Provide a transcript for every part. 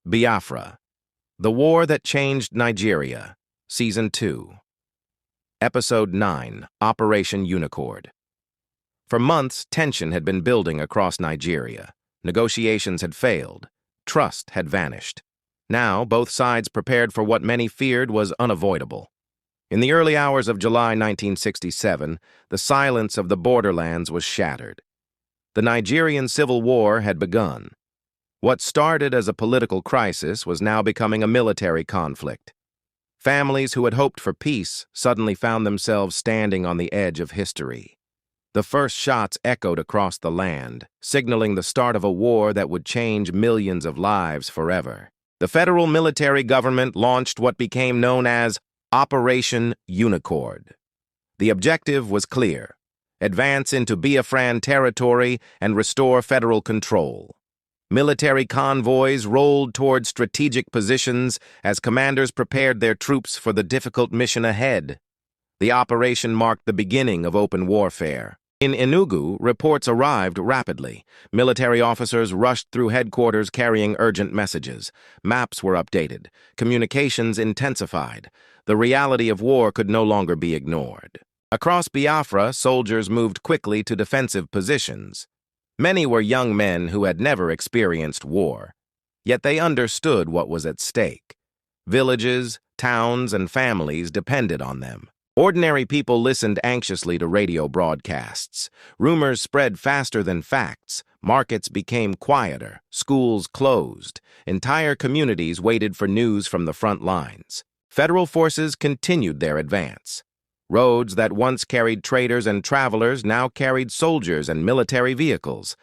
Biafra, The War That Changed Nigeria, Season 2. Episode 9, Operation Unicord. For months, tension had been building across Nigeria. Negotiations had failed. Trust had vanished. Now, both sides prepared for what many feared was unavoidable. In the early hours of July 1967, the silence of the borderlands was shattered. The Nigerian Civil War had begun. What started as a political crisis was now becoming a military conflict. Families who had hoped for peace suddenly found themselves standing on the edge of history. The first shots echoed across the land, signaling the start of a war that would change millions of lives forever. The federal military government launched what became known as Operation Unicord. The objective was clear: advance into Biafran territory and restore federal control. Military convoys rolled toward strategic positions as commanders prepared their troops for the difficult mission ahead. The operation marked the beginning of open warfare. In Enugu, reports arrived rapidly. Military officers rushed through headquarters carrying urgent messages. Maps were updated. Communications intensified. The reality of war could no longer be ignored. Across Biafra, soldiers moved quickly to defensive positions. Many were young men who had never experienced war, yet they understood what was at stake. Villages, towns, and families depended on them. Ordinary people listened anxiously to radio broadcasts. Rumors spread faster than facts. Markets became quieter. Schools closed. Entire communities waited for news from the front lines. Federal forces continued their advance. Roads that once carried traders and travelers now carried soldiers and military vehicles.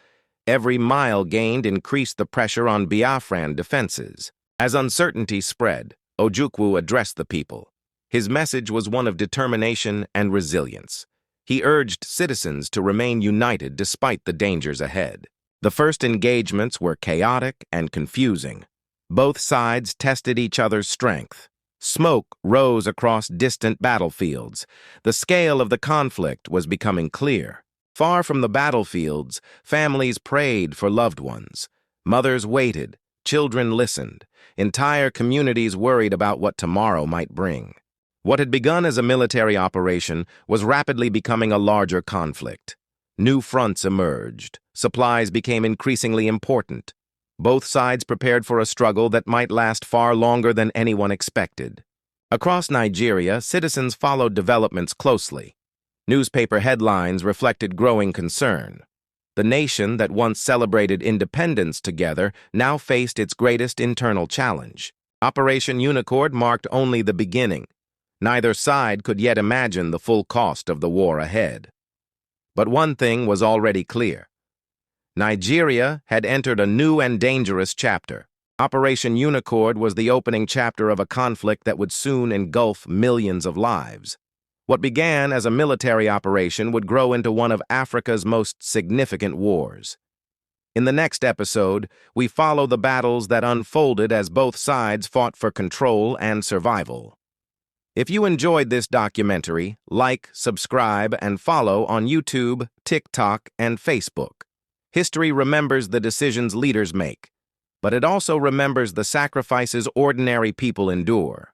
Every mile gained increased the pressure on Biafran defenses. As uncertainty spread, Ojukwu addressed the people. His message was one of determination and resilience. He urged citizens to remain united despite the dangers ahead. The first engagements were chaotic and confusing. Both sides tested each other's strength. Smoke rose across distant battlefields. The scale of the conflict was becoming clear. Far from the battlefields, families prayed for loved ones. Mothers waited. Children listened. Entire communities worried about what tomorrow might bring. What had begun as a military operation was rapidly becoming a larger conflict. New fronts emerged. Supplies became increasingly important. Both sides prepared for a struggle that might last far longer than anyone expected. Across Nigeria, citizens followed developments closely. Newspaper headlines reflected growing concern. The nation that once celebrated independence together now faced its greatest internal challenge. Operation Unicord marked only the beginning. Neither side could yet imagine the full cost of the war ahead. But one thing was already clear. Nigeria had entered a new and dangerous chapter. Operation Unicord was the opening chapter of a conflict that would soon engulf millions of lives. What began as a military operation would grow into one of Africa's most significant wars. In the next episode, we follow the battles that unfolded as both sides fought for control and survival. If you enjoyed this documentary, like, subscribe, and follow on YouTube, TikTok, and Facebook. History remembers the decisions leaders make, but it also remembers the sacrifices ordinary people endure.